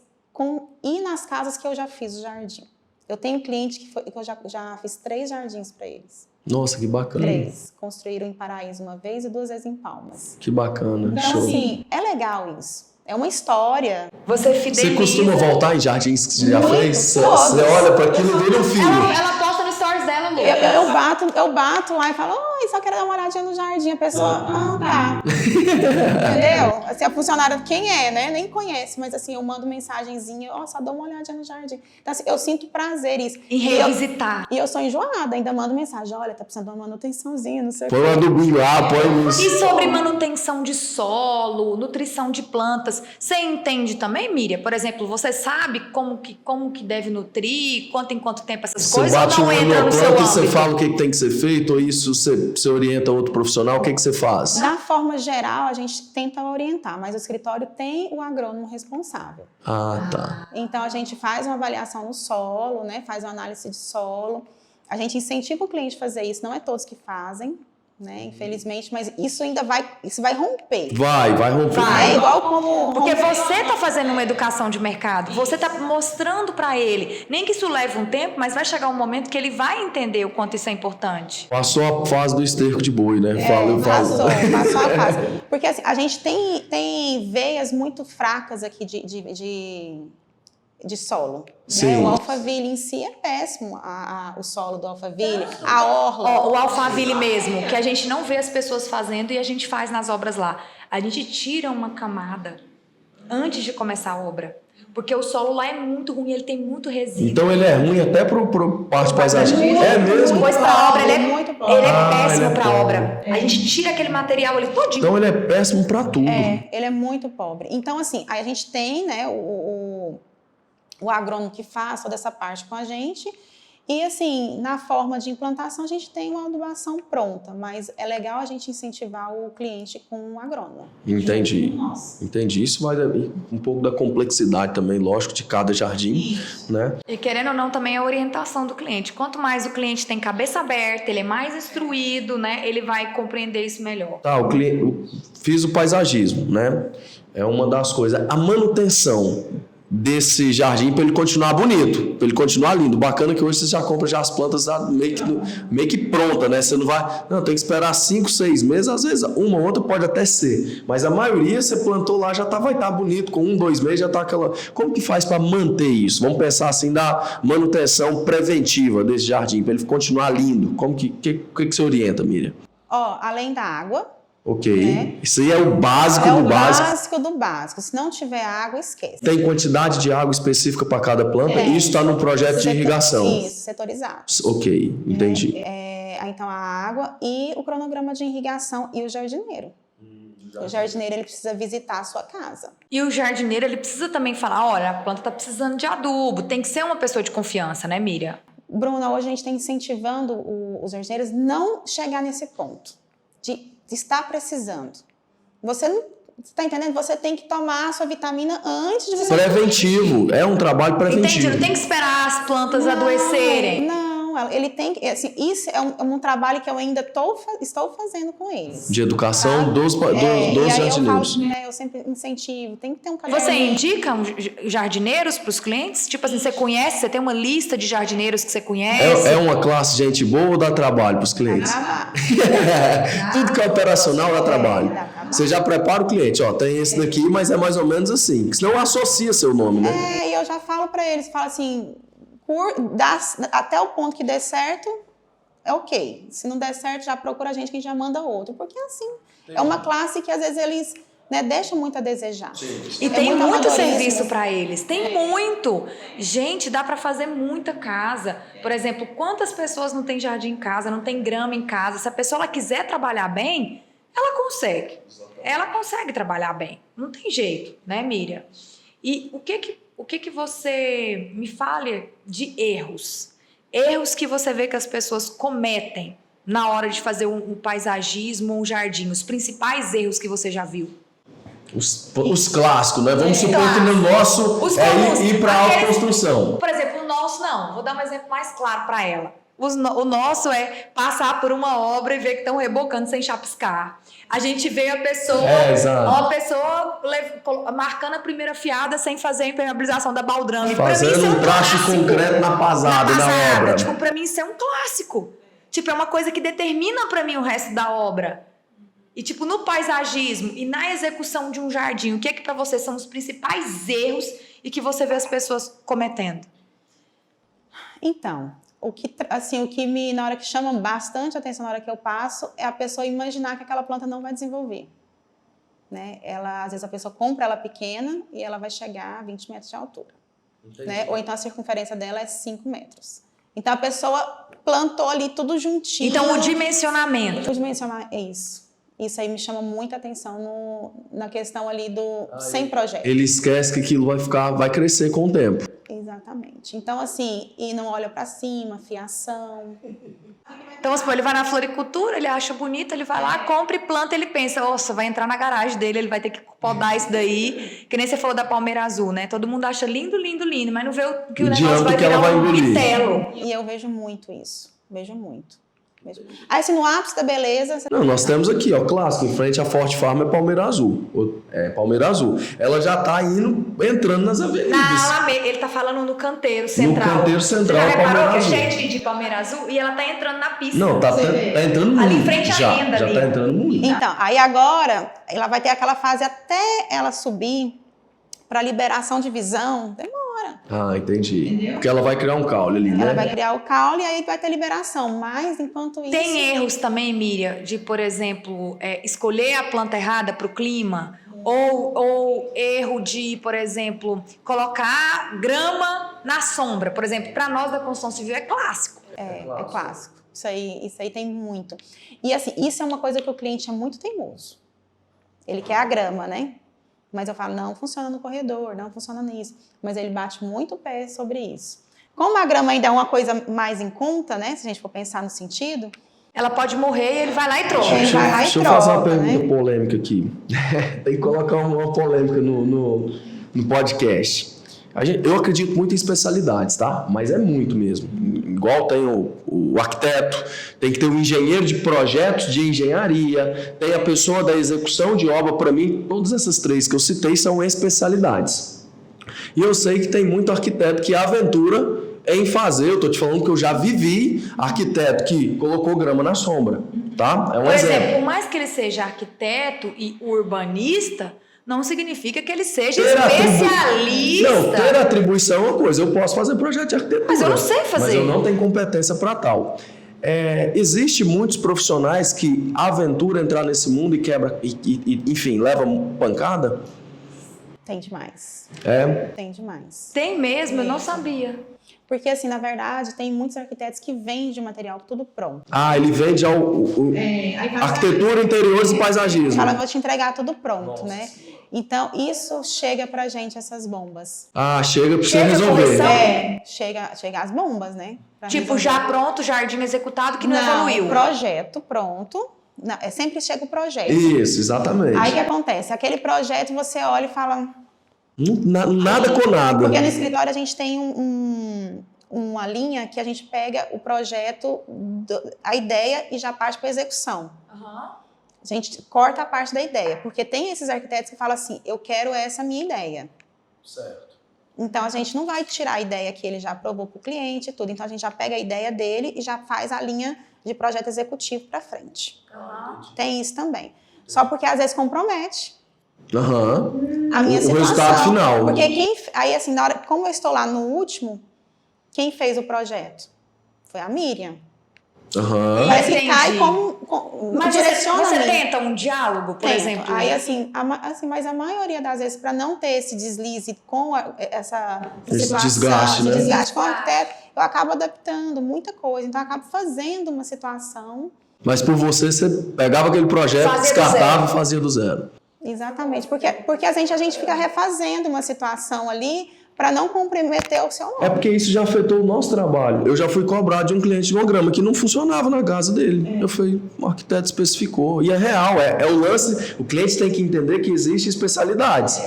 ir nas casas que eu já fiz o jardim. Eu tenho cliente que eu já fiz 3 jardins para eles. Nossa, que bacana. 3. Construíram em Paraíso uma vez e 2 vezes em Palmas. Que bacana, então, show. Assim, é legal isso. É uma história. Você costuma voltar em jardins que você já fez? Você olha para aquilo e vira um filme. Ela posta no stories dela, Lu. Eu bato lá e falo, oi, só quero dar uma olhadinha no jardim. A pessoa, tá. Entendeu? Assim, a funcionária, quem é, né? Nem conhece, mas assim, eu mando mensagenzinha, só dou uma olhadinha no jardim. Então, assim, eu sinto prazer nisso. Em revisitar. E eu sou enjoada, ainda mando mensagem, olha, tá precisando de uma manutençãozinha, não sei o quê. Põe um adubinho lá, põe isso. E sobre manutenção de solo, nutrição de plantas, você entende também, Miriam? Por exemplo, você sabe como que deve nutrir, quanto em quanto tempo essas coisas, ou não entra no seu âmbito? Você você fala o que tem que ser feito, ou isso você orienta outro profissional, o que você faz? Da forma geral, a gente tenta orientar, mas o escritório tem o agrônomo responsável. Ah, tá. Então, a gente faz uma avaliação no solo, né? Faz uma análise de solo. A gente incentiva o cliente a fazer isso, não é todos que fazem, né? Infelizmente, mas isso vai romper. Vai romper. É igual como... Porque você está fazendo uma educação de mercado, você está mostrando para ele, nem que isso leve um tempo, mas vai chegar um momento que ele vai entender o quanto isso é importante. Passou a fase do esterco de boi, né? Passou a fase. Porque assim, a gente tem veias muito fracas aqui de solo. Né? O Alphaville em si é péssimo, o solo do Alphaville, a orla. O Alphaville mesmo, que a gente não vê as pessoas fazendo e a gente faz nas obras lá. A gente tira uma camada antes de começar a obra. Porque o solo lá é muito ruim, ele tem muito resíduo. Então ele é ruim até pro parte paisagística? É mesmo? Pois para obra, ele é péssimo para pobre. obra. A gente tira aquele material ali todinho. Então ele é péssimo para tudo. Ele é muito pobre. Então assim, aí a gente tem, né, o agrônomo que faz toda essa parte com a gente. E assim, na forma de implantação, a gente tem uma adubação pronta, mas é legal a gente incentivar o cliente com um agrônomo. Entendi. Isso vai dar um pouco da complexidade também, lógico, de cada jardim, né? E querendo ou não, também a orientação do cliente. Quanto mais o cliente tem cabeça aberta, ele é mais instruído, né? Ele vai compreender isso melhor. Tá, fiz o paisagismo, né? É uma das coisas. A manutenção desse jardim para ele continuar bonito, para ele continuar lindo. Bacana que hoje você já compra já as plantas meio que pronta, né? Você não vai... Não, tem que esperar 5, 6 meses. Às vezes uma ou outra pode até ser. Mas a maioria você plantou lá, vai estar bonito. Com 1, 2 meses já está aquela... Como que faz para manter isso? Vamos pensar assim da manutenção preventiva desse jardim, para ele continuar lindo. Como que você orienta, Miriam? Além da água... Ok. Né? Isso aí é o básico do básico. É o básico do básico. Se não tiver água, esquece. Tem quantidade de água específica para cada planta? Isso está no projeto de irrigação? Isso, setorizado. Ok, entendi. Então, a água e o cronograma de irrigação e o jardineiro. O jardineiro, ele precisa visitar a sua casa. E o jardineiro, ele precisa também falar, olha, a planta está precisando de adubo. Tem que ser uma pessoa de confiança, né, Miriam? Bruna, hoje a gente está incentivando os jardineiros não chegar nesse ponto de estar precisando. Você não está entendendo? Você tem que tomar a sua vitamina antes de você... Preventivo. É um trabalho preventivo. Entendi. Não tem que esperar as plantas adoecerem. Não. Ele tem que... Assim, isso é um trabalho que eu ainda estou fazendo com eles. De educação dos jardineiros. Eu sempre incentivo. Tem que ter um caderno. Você indica jardineiros para os clientes? Tipo assim, você conhece? Você tem uma lista de jardineiros que você conhece? É uma classe de gente boa ou dá trabalho para os clientes? Tudo que é operacional dá trabalho. Você já prepara o cliente. Tem esse daqui, mas é mais ou menos assim. Senão associa seu nome, né? E eu já falo para eles. Falo assim... até o ponto que dê certo, é ok. Se não der certo, já procura a gente que já manda outro. Porque assim, é uma classe que às vezes eles deixam muito a desejar. Sim. E tem muito serviço para eles. Tem muito. Gente, dá para fazer muita casa. Por exemplo, quantas pessoas não tem jardim em casa, não tem grama em casa? Se a pessoa ela quiser trabalhar bem, ela consegue. Ela consegue trabalhar bem. Não tem jeito, né, Miriam? E o que você me fale de erros? Erros que você vê que as pessoas cometem na hora de fazer um paisagismo, um jardim. Os principais erros que você já viu. Os clássicos, né? Vamos supor que no nosso ir para a autoconstrução. Por exemplo, o nosso não. Vou dar um exemplo mais claro para ela. O nosso é passar por uma obra e ver que estão rebocando sem chapiscar. A gente vê a pessoa, uma pessoa marcando a primeira fiada sem fazer a impermeabilização da baldrame. Fazendo um traste concreto na pasada da obra. Tipo, pra mim isso é um clássico. Tipo, é uma coisa que determina pra mim o resto da obra. E tipo, no paisagismo e na execução de um jardim, o que pra você são os principais erros e que você vê as pessoas cometendo? Então... O que me, na hora que chama bastante atenção na hora que eu passo, é a pessoa imaginar que aquela planta não vai desenvolver. Né? Às vezes a pessoa compra ela pequena e ela vai chegar a 20 metros de altura. Né? Ou então a circunferência dela é 5 metros. Então a pessoa plantou ali tudo juntinho. Então o dimensionamento. O dimensionamento é isso. Isso aí me chama muita atenção na questão ali do sem projeto. Ele esquece que aquilo vai crescer com o tempo. Exatamente. Então, assim, e não olha para cima, fiação. Então, ele vai na floricultura, ele acha bonito, ele vai lá, compra e planta, ele pensa, nossa, vai entrar na garagem dele, ele vai ter que podar isso daí, que nem você falou da palmeira azul, né? Todo mundo acha lindo, lindo, lindo, mas não vê que o negócio vai virar um bitelo. E eu vejo muito isso, vejo muito. Aí, assim, no ápice da beleza... Não, nós temos aqui, ó, clássico, em frente à Forte Farm é Palmeira Azul. É Palmeira Azul. Ela já tá entrando nas avenidas. Ele tá falando no canteiro central. No canteiro central, você já reparou Palmeira que é Azul. cheio de Palmeira Azul e ela tá entrando na pista. Não, tá entrando muito. Ali em frente à renda já ali. tá entrando muito. Então, aí agora, ela vai ter aquela fase até ela subir para liberação de visão, demora. Ah, entendi. Porque ela vai criar um caule ali, né? Ela vai criar o caule e aí vai ter liberação, mas enquanto isso... Tem erros também, Miriam, de, por exemplo, escolher a planta errada para o clima, ou erro de, por exemplo, colocar grama na sombra. Por exemplo, para nós da construção civil é clássico. É clássico. Isso aí tem muito. E assim, isso é uma coisa que o cliente é muito teimoso. Ele quer a grama, né? Mas eu falo, não funciona no corredor, não funciona nisso. Mas ele bate muito o pé sobre isso. Como a grama ainda é uma coisa mais em conta, né? Se a gente for pensar no sentido... Ela pode morrer e ele vai lá e troca. Deixa eu fazer uma pergunta polêmica aqui. Tem que colocar uma polêmica no podcast. Eu acredito muito em especialidades, tá? Mas é muito mesmo. Igual tem o arquiteto, tem que ter o engenheiro de projetos de engenharia, tem a pessoa da execução de obra. Para mim, todas essas três que eu citei são especialidades. E eu sei que tem muito arquiteto que aventura em fazer, eu tô te falando que eu já vivi arquiteto que colocou grama na sombra, tá? É um exemplo. Por mais que ele seja arquiteto e urbanista, não significa que ele seja especialista. Não, ter atribuição é uma coisa. Eu posso fazer projeto de arquitetura. Mas eu não sei fazer. Mas eu não tenho competência para tal. Existe muitos profissionais que aventuram entrar nesse mundo e quebra, enfim, leva pancada? Tem demais. Tem demais. Tem mesmo, eu não sabia. Porque, assim, na verdade, tem muitos arquitetos que vendem o material tudo pronto. Ah, ele vende arquitetura, interiores e paisagismo. Fala, vou te entregar tudo pronto, né? Então, isso chega pra gente, essas bombas. Ah, chega pra você resolver. Chega as bombas, né? Tipo, já pronto, jardim executado, que não evoluiu. Projeto pronto. Não, sempre chega o projeto. Isso, exatamente. Aí o que acontece? Aquele projeto, você olha e fala... Nada com nada. Porque no escritório a gente tem uma linha que a gente pega o projeto, a ideia e já parte para a execução. Uhum. A gente corta a parte da ideia, porque tem esses arquitetos que falam assim, eu quero essa minha ideia. Certo. Então a gente não vai tirar a ideia que ele já aprovou para o cliente e tudo. Então a gente já pega a ideia dele e já faz a linha de projeto executivo para frente. Uhum. Tem isso também. Só porque às vezes compromete. A minha situação. O resultado final. Porque aí, assim, na hora, como eu estou lá no último, quem fez o projeto? Foi a Miriam. Parece que cai mas direciona você tenta um diálogo, por exemplo? Aí, assim, mas a maioria das vezes, para não ter esse deslize com essa situação, desgaste, né? Desgaste com o arquiteto, eu acabo adaptando muita coisa. Então, eu acabo fazendo uma situação... Mas por você pegava aquele projeto, descartava e fazia do zero. Exatamente, porque a gente fica refazendo uma situação ali para não comprometer o seu nome. É porque isso já afetou o nosso trabalho. Eu já fui cobrado de um cliente de uma grama que não funcionava na casa dele. Eu falei, o arquiteto especificou. E é real, é o lance. O cliente tem que entender que existem especialidades.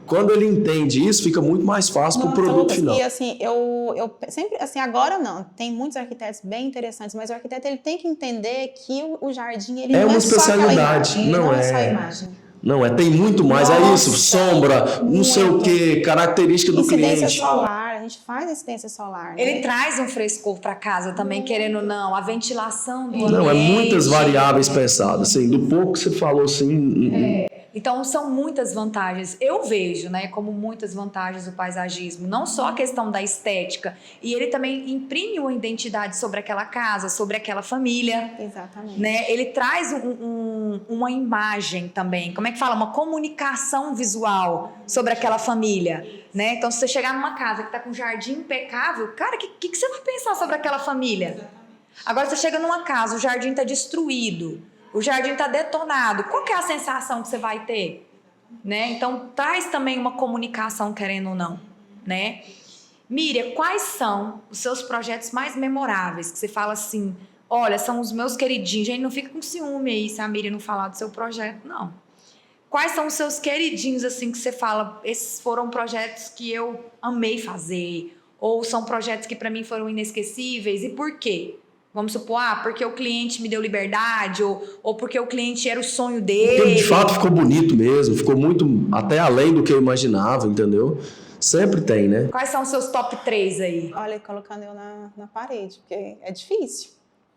Quando ele entende isso, fica muito mais fácil para o produto final. E assim, eu sempre, assim, agora não, tem muitos arquitetos bem interessantes, mas o arquiteto ele tem que entender que o jardim ele não uma é só aquela especialidade, imagem, não é só a é. imagem. Não, tem muito mais. É isso, sombra, não sei o quê, característica do cliente. Incidência solar, a gente faz incidência solar. Né? Ele traz um frescor para casa também, querendo ou não, a ventilação do ambiente. Não, é muitas variáveis pensadas, assim, do pouco que você falou, assim... Então, são muitas vantagens. Eu vejo, né, como muitas vantagens do paisagismo. Não só a questão da estética. E ele também imprime uma identidade sobre aquela casa, sobre aquela família. Exatamente. Né? Ele traz uma imagem também. Como é que fala? Uma comunicação visual sobre aquela família. Né? Então, se você chegar numa casa que está com um jardim impecável, cara, o que você vai pensar sobre aquela família? Agora, você chega numa casa, o jardim está destruído. o jardim está detonado. Qual que é a sensação que você vai ter? Né? Então, traz também uma comunicação, querendo ou não. Né? Miriam, quais são os seus projetos mais memoráveis? Que você fala assim, olha, são os meus queridinhos. Gente, não fica com ciúme aí se a Miriam não falar do seu projeto, não. Quais são os seus queridinhos, assim, que você fala, esses foram projetos que eu amei fazer? Ou são projetos que para mim foram inesquecíveis? E por quê? Vamos supor, porque o cliente me deu liberdade, ou porque o cliente era o sonho dele. Porque de fato ficou bonito mesmo, ficou muito até além do que eu imaginava, entendeu? Sempre tem, né? Quais são os seus top 3 aí? Olha, colocando eu na parede, porque é difícil,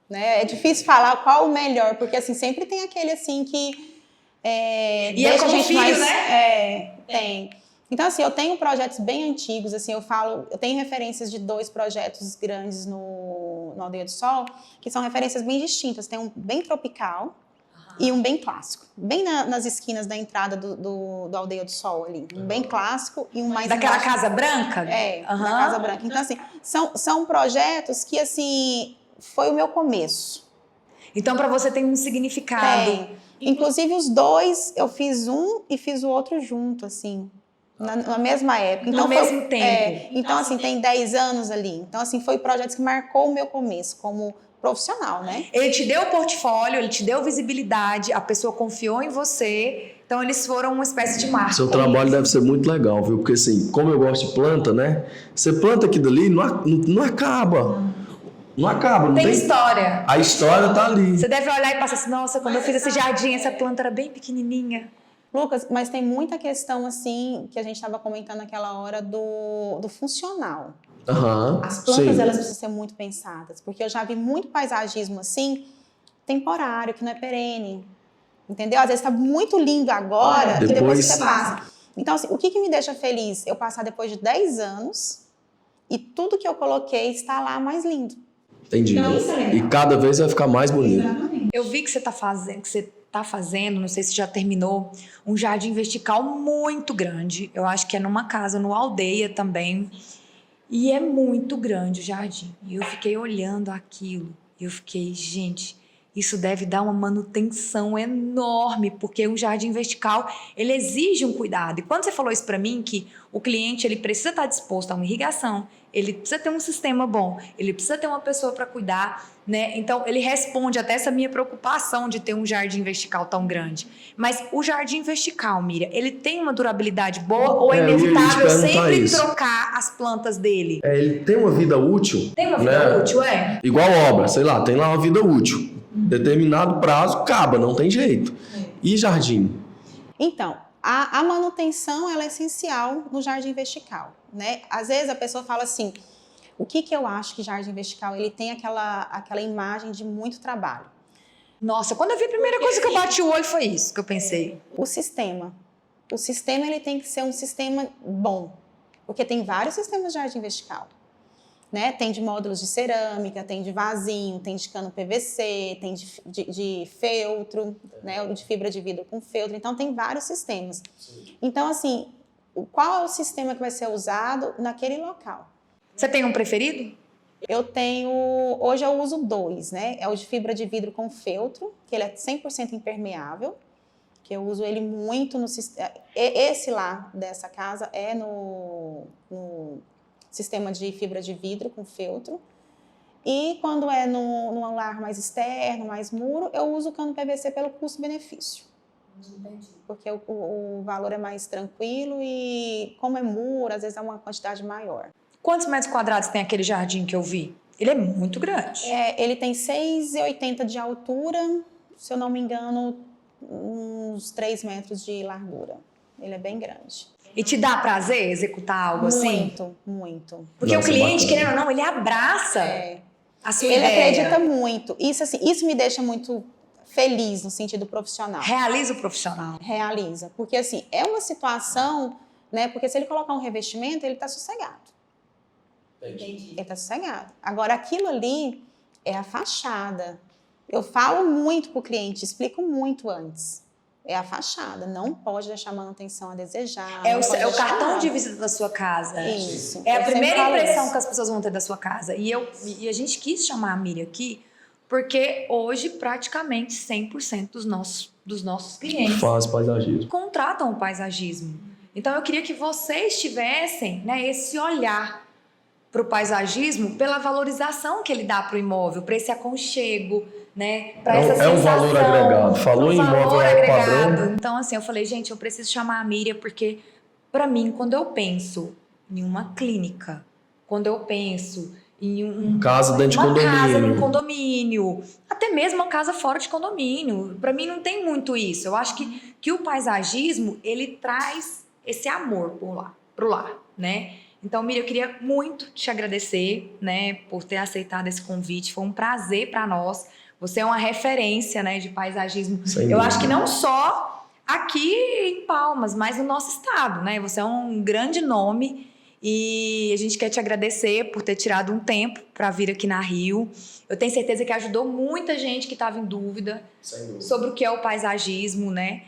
né? É difícil falar qual o melhor, porque assim, sempre tem aquele assim que... e é como filho, mais, né? Tem. Então, assim, eu tenho projetos bem antigos, assim, eu tenho referências de 2 projetos grandes no Aldeia do Sol, que são referências bem distintas. Tem um bem tropical e um bem clássico. Bem nas esquinas da entrada do Aldeia do Sol ali. Um bem clássico e um mais daquela embaixo. Casa Branca? Da Casa Branca. Então, assim, são projetos que, assim, foi o meu começo. Então, para você tem um significado. Tem. Inclusive, os 2, eu fiz um e fiz o outro junto, assim. Na mesma época. Então, no mesmo tempo. Então, assim, tem 10 anos ali. Então, assim, foi projetos que marcou o meu começo como profissional, né? Ele te deu portfólio, ele te deu visibilidade, a pessoa confiou em você, então eles foram uma espécie de marca. Seu trabalho deve ser muito legal, viu? Porque assim, como eu gosto de planta, né? Você planta aquilo dali, não acaba. Não acaba. Não tem história. A história tá ali. Você deve olhar e pensar assim, nossa, quando eu fiz esse jardim, essa planta era bem pequenininha. Lucas, mas tem muita questão, assim, que a gente estava comentando naquela hora do funcional. As plantas, elas precisam ser muito pensadas, porque eu já vi muito paisagismo, assim, temporário, que não é perene, entendeu? Às vezes está muito lindo agora e depois você passa. Então, assim, o que me deixa feliz? Eu passar depois de 10 anos e tudo que eu coloquei está lá mais lindo. Entendi. Então, e cada vez vai ficar mais bonito. Exatamente. Eu vi que você está fazendo, não sei se já terminou, um jardim vertical muito grande. Eu acho que é numa casa, no Aldeia também. E é muito grande o jardim. E eu fiquei olhando aquilo. E eu fiquei, gente, isso deve dar uma manutenção enorme, porque um jardim vertical, ele exige um cuidado. E quando você falou isso para mim, que o cliente ele precisa estar disposto a uma irrigação, ele precisa ter um sistema bom, ele precisa ter uma pessoa para cuidar, né? Então, ele responde até essa minha preocupação de ter um jardim vertical tão grande. Mas o jardim vertical, Miriam, ele tem uma durabilidade boa ou é inevitável sempre trocar as plantas dele? Ele tem uma vida útil. Tem uma vida útil, Igual obra, sei lá, tem lá uma vida útil. Determinado prazo, acaba, não tem jeito. E jardim? Então, a manutenção ela é essencial no jardim vertical, né? Às vezes a pessoa fala assim, o que eu acho que jardim vertical, ele tem aquela imagem de muito trabalho. Nossa, quando eu vi a primeira coisa que eu bati o olho foi isso que eu pensei. O sistema ele tem que ser um sistema bom, porque tem vários sistemas de jardim vertical. Né? Tem de módulos de cerâmica, tem de vasinho, tem de cano PVC, tem de feltro, né? De fibra de vidro com feltro. Então, tem vários sistemas. Então, assim, qual é o sistema que vai ser usado naquele local? Você tem um preferido? Hoje eu uso 2, né? É o de fibra de vidro com feltro, que ele é 100% impermeável, que eu uso ele muito no sistema. Esse lá dessa casa é no sistema de fibra de vidro com feltro. E quando é num lar mais externo, mais muro, eu uso o cano PVC pelo custo-benefício. Entendi. Porque o valor é mais tranquilo e como é muro, às vezes é uma quantidade maior. Quantos metros quadrados tem aquele jardim que eu vi? Ele é muito grande. Ele tem 6,80 de altura, se eu não me engano, uns 3 metros de largura. Ele é bem grande. E te dá prazer executar algo assim? Muito, muito. Porque o cliente, querendo ou não, ele abraça a sua ideia. Ele acredita muito. Isso me deixa muito feliz no sentido profissional. Realiza o profissional. Realiza. Porque, assim, é uma situação, né? Porque se ele colocar um revestimento, ele está sossegado. Entendi. Ele está sossegado. Agora, aquilo ali é a fachada. Eu falo muito para o cliente, explico muito antes. É a fachada, não pode deixar manutenção a desejar. É o cartão de visita da sua casa. Isso. É a primeira impressão que as pessoas vão ter da sua casa. E a gente quis chamar a Miriam aqui Porque hoje praticamente 100% dos nossos clientes Faz paisagismo. contratam o paisagismo. Então eu queria que vocês tivessem, né, esse olhar para o paisagismo pela valorização que ele dá para o imóvel, para esse aconchego, né, para essa sensação. É um valor agregado. Falou em imóvel valor alto agregado. padrão. Então assim, eu falei, gente, eu preciso chamar a Miriam porque para mim, quando eu penso em uma clínica, quando eu penso em Casa dentro de uma casa condomínio. num condomínio, até mesmo uma casa fora de condomínio. Para mim não tem muito isso. Eu acho que o paisagismo, ele traz esse amor pro lar, né? Então, Miriam, eu queria muito te agradecer, né, por ter aceitado esse convite. Foi um prazer para nós. Você é uma referência, né, de paisagismo. Eu acho que não só aqui em Palmas, mas no nosso estado, né? Você é um grande nome. E a gente quer te agradecer por ter tirado um tempo para vir aqui na Rio. Eu tenho certeza que ajudou muita gente que estava em dúvida sobre o que é o paisagismo, né?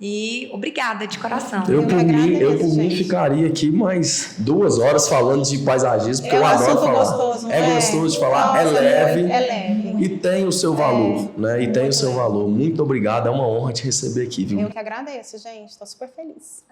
E obrigada de coração. Eu por mim gente. ficaria aqui mais 2 horas falando de paisagismo, porque eu adoro falar. Gostoso, É gostoso de falar, Nossa, é leve. É leve. E tem o seu valor, né? E tem o seu valor. Muito obrigado, é uma honra te receber aqui, viu? Eu que agradeço, gente. Estou super feliz.